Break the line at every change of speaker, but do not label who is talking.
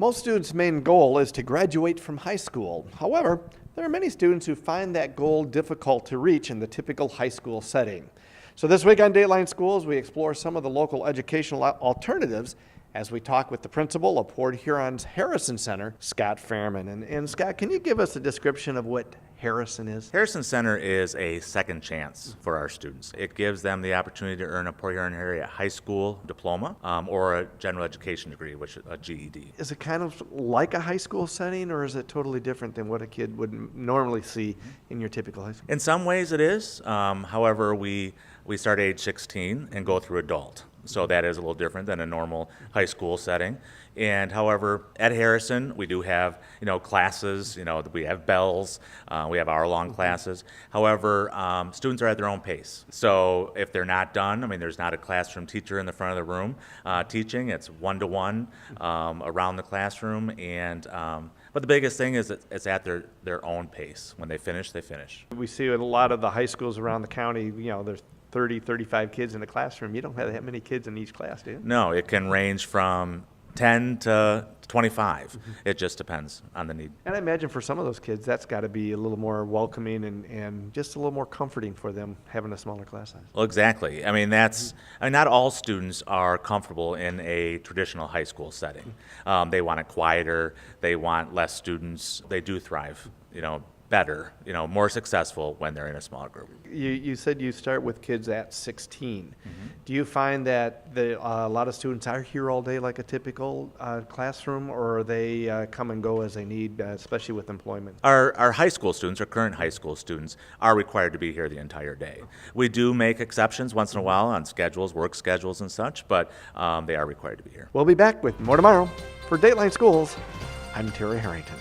Most students' main goal is to graduate from high school. However, there are many students who find that goal difficult to reach in the typical high school setting. So this week on Dateline Schools, we explore some of the local educational alternatives as we talk with the principal of Port Huron's Harrison Center, Scott Fairman. And Scott, can you give us a description of what Harrison is?
Harrison Center is a second chance for our students. It gives them the opportunity to earn a Port Huron area high school diploma or a general education degree, which is a GED.
Is it kind of like a high school setting, or is it totally different than what a kid would normally see in your typical high school?
In some ways it is. However, we start age 16 and go through adult. So that is a little different than a normal high school setting. And however, at Harrison, we do have, classes, we have bells, we have hour-long classes. However, students are at their own pace. So if they're not done, there's not a classroom teacher in the front of the room teaching. It's one-to-one around the classroom. And but the biggest thing is it's at their own pace. When they finish, they finish.
We see at a lot of the high schools around the county, there's 30, 35 kids in the classroom. You don't have that many kids in each class, do you?
No, it can range from 10 to 25. It just depends on the need.
And I imagine for some of those kids, that's got to be a little more welcoming and just a little more comforting for them having a smaller class size.
Well, exactly. Not all students are comfortable in a traditional high school setting. They want it quieter. They want less students. They do thrive, better, more successful when they're in a smaller group.
You said you start with kids at 16. Do you find that a lot of students are here all day like a typical classroom, or they come and go as they need, especially with employment?
Our high school students, our current high school students, are required to be here the entire day. We do make exceptions once in a while on schedules, work schedules and such, but they are required to be here.
We'll be back with more tomorrow. For Dateline Schools, I'm Terry Harrington.